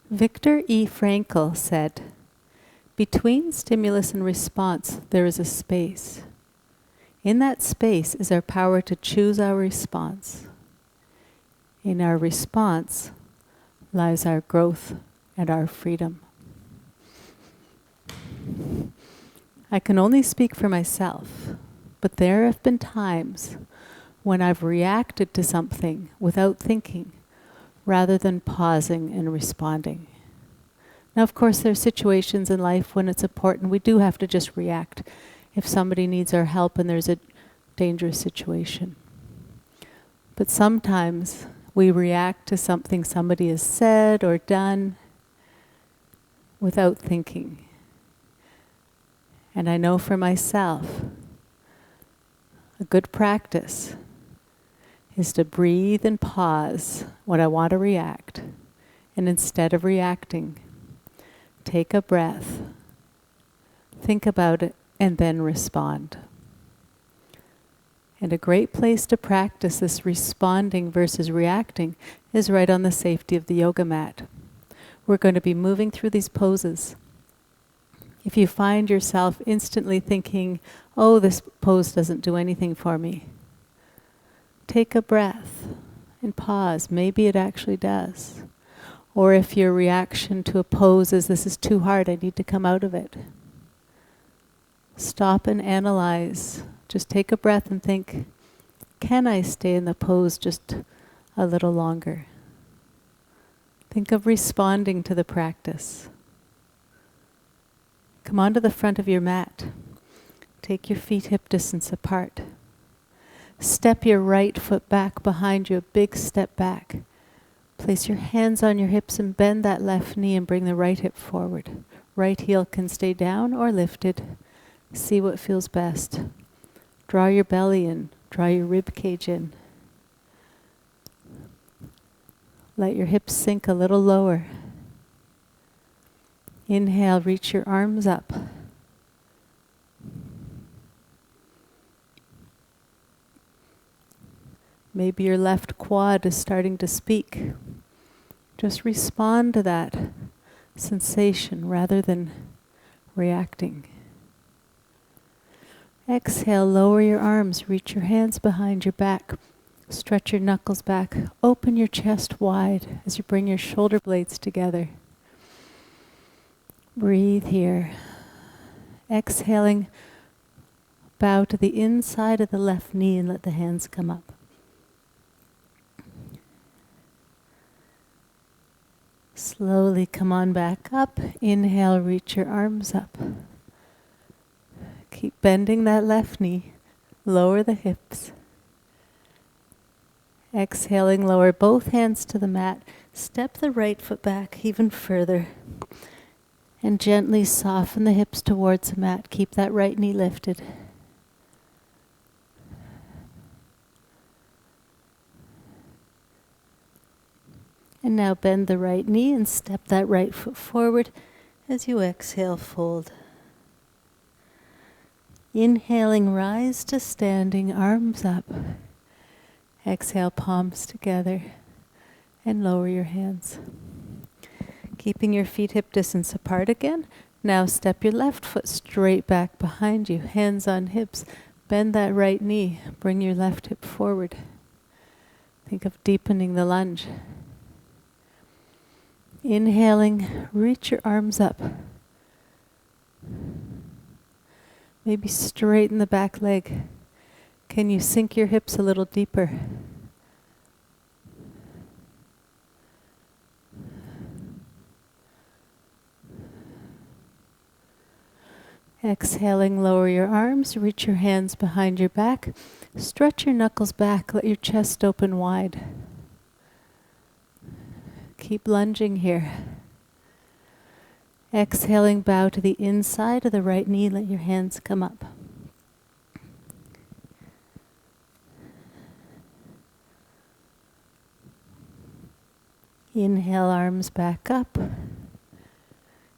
Viktor E. Frankl said, "Between stimulus and response, there is a space. In that space is our power to choose our response. In our response lies our growth and our freedom." I can only speak for myself, but there have been times when I've reacted to something without thinking, rather than pausing and responding. Now, of course, there are situations in life when it's important. We do have to just react if somebody needs our help and there's a dangerous situation. But sometimes we react to something somebody has said or done without thinking. And I know for myself, a good practice is to breathe and pause when I want to react. And instead of reacting, take a breath, think about it, and then respond. And a great place to practice this responding versus reacting is right on the safety of the yoga mat. We're going to be moving through these poses. If you find yourself instantly thinking, "Oh, this pose doesn't do anything for me," take a breath and pause. Maybe it actually does. Or if your reaction to a pose is, "This is too hard, I need to come out of it," stop and analyze. Just take a breath and think, can I stay in the pose just a little longer? Think of responding to the practice. Come onto the front of your mat. Take your feet hip distance apart. Step your right foot back behind you, a big step back. Place your hands on your hips and bend that left knee and bring the right hip forward. Right heel can stay down or lifted. See what feels best. Draw your belly in, draw your rib cage in. Let your hips sink a little lower. Inhale, reach your arms up. Maybe your left quad is starting to speak. Just respond to that sensation rather than reacting. Exhale, lower your arms, reach your hands behind your back. Stretch your knuckles back. Open your chest wide as you bring your shoulder blades together. Breathe here. Exhaling, bow to the inside of the left knee and let the hands come up. Slowly come on back up. Inhale, reach your arms up. Keep bending that left knee. Lower the hips. Exhaling, lower both hands to the mat. Step the right foot back even further. And gently soften the hips towards the mat. Keep that right knee lifted. And now bend the right knee and step that right foot forward as you exhale, fold. Inhaling, rise to standing, arms up. Exhale, palms together, and lower your hands. Keeping your feet hip distance apart again. Now step your left foot straight back behind you, hands on hips. Bend that right knee, bring your left hip forward. Think of deepening the lunge. Inhaling, reach your arms up. Maybe straighten the back leg. Can you sink your hips a little deeper? Exhaling, lower your arms, reach your hands behind your back. Stretch your knuckles back, let your chest open wide. Keep lunging here. Exhaling, bow to the inside of the right knee, let your hands come up. Inhale, arms back up.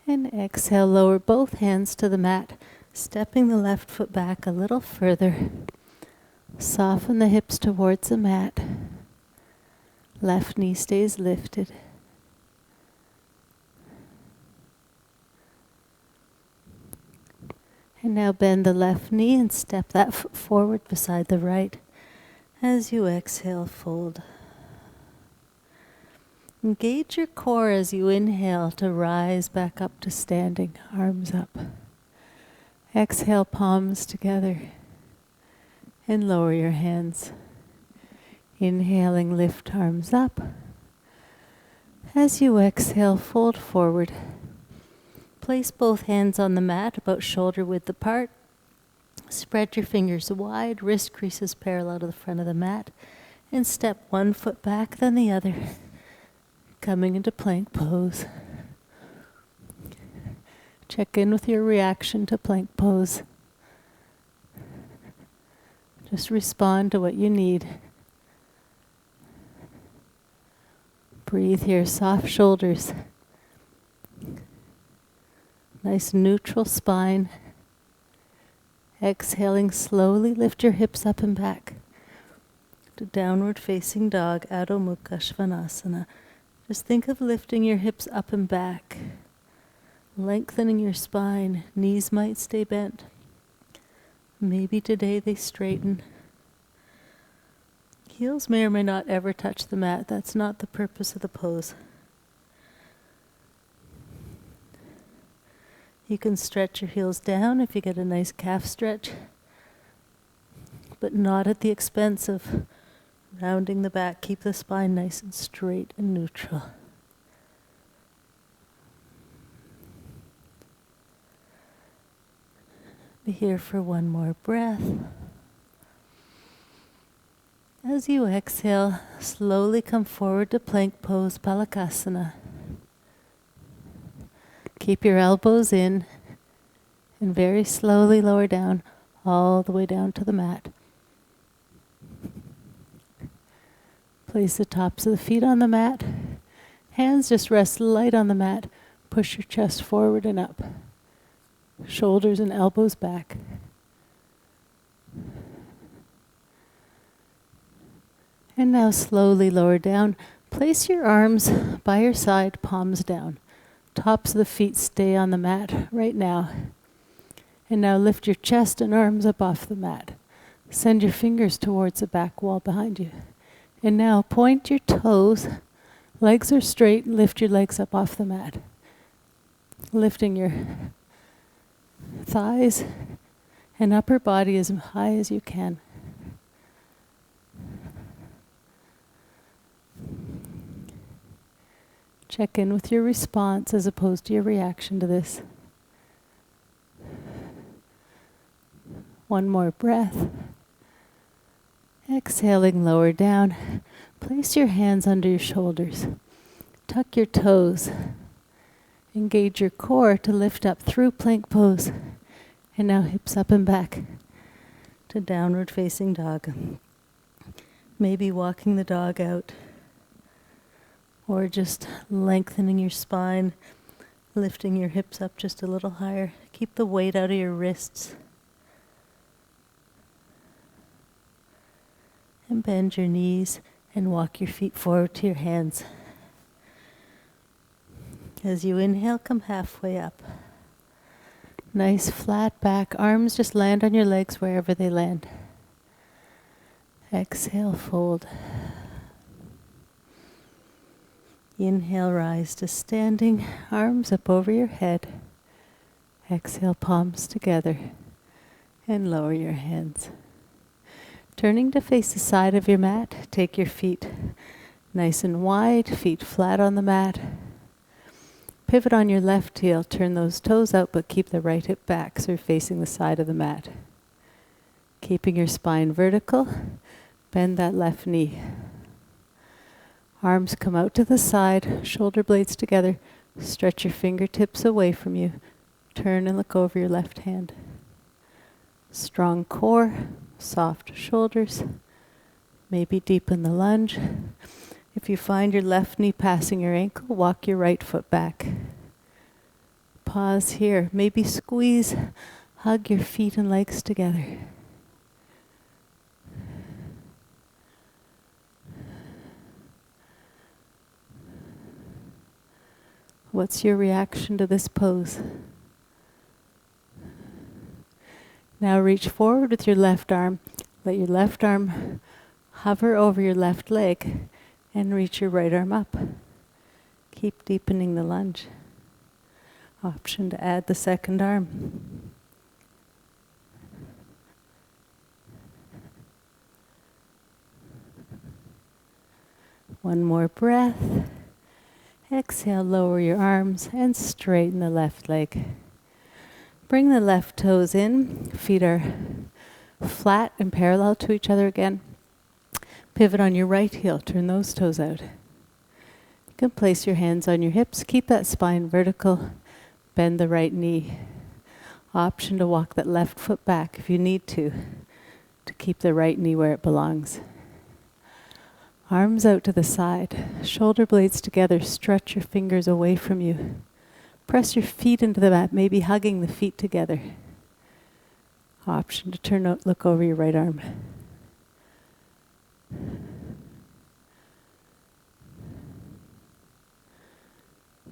And exhale, lower both hands to the mat, stepping the left foot back a little further. Soften the hips towards the mat. Left knee stays lifted. And now bend the left knee and step that foot forward beside the right. As you exhale, fold. Engage your core as you inhale to rise back up to standing, arms up. Exhale, palms together, and lower your hands. Inhaling, lift arms up. As you exhale, fold forward. Place both hands on the mat, about shoulder width apart. Spread your fingers wide, wrist creases parallel to the front of the mat, and step one foot back, then the other, coming into plank pose. Check in with your reaction to plank pose. Just respond to what you need. Breathe here, soft shoulders. Nice neutral spine. Exhaling slowly, lift your hips up and back to downward facing dog, Adho Mukha Svanasana. Just think of lifting your hips up and back, lengthening your spine. Knees might stay bent. Maybe today they straighten. Heels may or may not ever touch the mat. That's not the purpose of the pose. You can stretch your heels down if you get a nice calf stretch, but not at the expense of rounding the back. Keep the spine nice and straight and neutral. Be here for one more breath. As you exhale, slowly come forward to plank pose, Palakasana. Keep your elbows in and very slowly lower down, all the way down to the mat. Place the tops of the feet on the mat. Hands just rest light on the mat. Push your chest forward and up. Shoulders and elbows back. And now slowly lower down. Place your arms by your side, palms down. Tops of the feet stay on the mat right now. And now lift your chest and arms up off the mat. Send your fingers towards the back wall behind you. And now point your toes. Legs are straight. Lift your legs up off the mat. Lifting your thighs and upper body as high as you can. Check in with your response as opposed to your reaction to this. One more breath. Exhaling, lower down. Place your hands under your shoulders. Tuck your toes. Engage your core to lift up through plank pose. And now hips up and back to downward facing dog. Maybe walking the dog out. Or just lengthening your spine, lifting your hips up just a little higher. Keep the weight out of your wrists. And bend your knees and walk your feet forward to your hands. As you inhale, come halfway up. Nice flat back. Arms just land on your legs wherever they land. Exhale, fold. Inhale, rise to standing, arms up over your head. Exhale, palms together, and lower your hands. Turning to face the side of your mat, take your feet nice and wide, feet flat on the mat. Pivot on your left heel, turn those toes out, but keep the right hip back so you're facing the side of the mat. Keeping your spine vertical, bend that left knee. Arms come out to the side, shoulder blades together. Stretch your fingertips away from you. Turn and look over your left hand. Strong core, soft shoulders. Maybe deepen the lunge. If you find your left knee passing your ankle, walk your right foot back. Pause here. Maybe squeeze, hug your feet and legs together. What's your reaction to this pose? Now reach forward with your left arm. Let your left arm hover over your left leg and reach your right arm up. Keep deepening the lunge. Option to add the second arm. One more breath. Exhale, lower your arms and straighten the left leg. Bring the left toes in. Feet are flat and parallel to each other again. Pivot on your right heel. Turn those toes out. You can place your hands on your hips. Keep that spine vertical. Bend the right knee. Option to walk that left foot back if you need to keep the right knee where it belongs. Arms out to the side. Shoulder blades together. Stretch your fingers away from you. Press your feet into the mat, maybe hugging the feet together. Option to turn out, look over your right arm.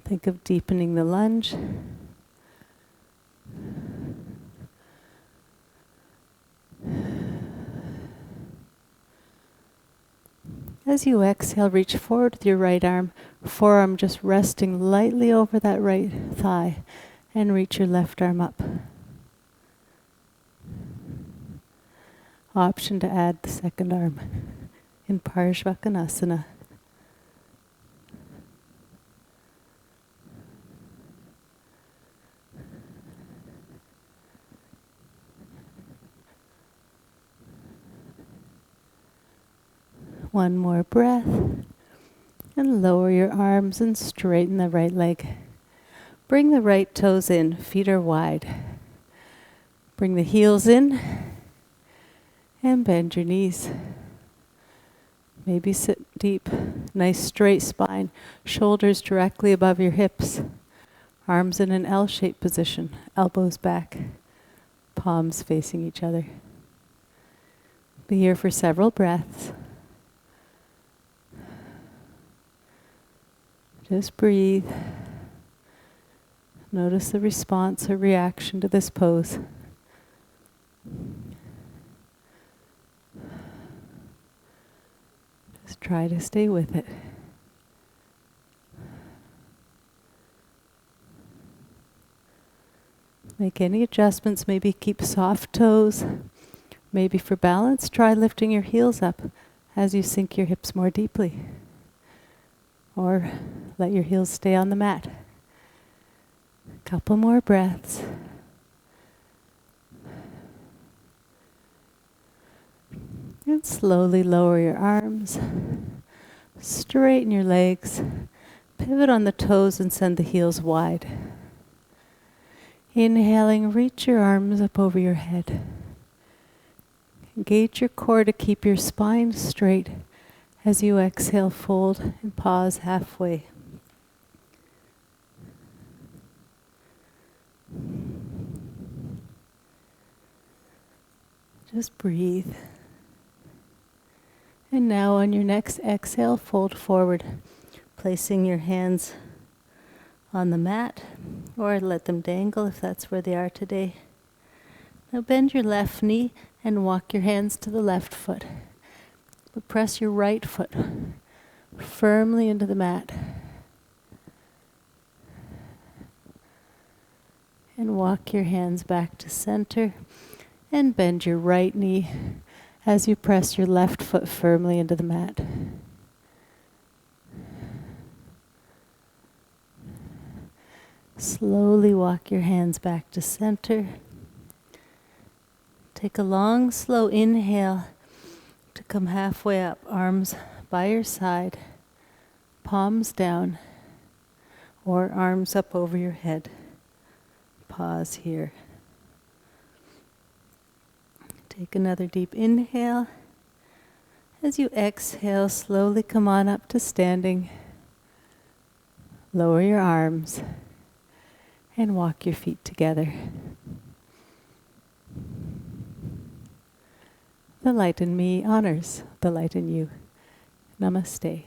Think of deepening the lunge. As you exhale, reach forward with your right arm, forearm just resting lightly over that right thigh, and reach your left arm up. Option to add the second arm in Parshvakonasana. One more breath, and lower your arms and straighten the right leg. Bring the right toes in, feet are wide. Bring the heels in, and bend your knees. Maybe sit deep, nice straight spine, shoulders directly above your hips. Arms in an L-shaped position, elbows back, palms facing each other. Be here for several breaths. Just breathe. Notice the response or reaction to this pose. Just try to stay with it. Make any adjustments, maybe keep soft toes. Maybe for balance, try lifting your heels up as you sink your hips more deeply. Or let your heels stay on the mat. A couple more breaths. And slowly lower your arms. Straighten your legs. Pivot on the toes and send the heels wide. Inhaling, reach your arms up over your head. Engage your core to keep your spine straight. As you exhale, fold and pause halfway. Just breathe. And now on your next exhale, fold forward, placing your hands on the mat, or let them dangle if that's where they are today. Now bend your left knee and walk your hands to the left foot. But press your right foot firmly into the mat. And walk your hands back to center and bend your right knee as you press your left foot firmly into the mat. Slowly walk your hands back to center. Take a long, slow inhale to come halfway up, arms by your side, palms down, or arms up over your head. Pause here. Take another deep inhale. As you exhale, slowly come on up to standing. Lower your arms and walk your feet together. The light in me honors the light in you. Namaste.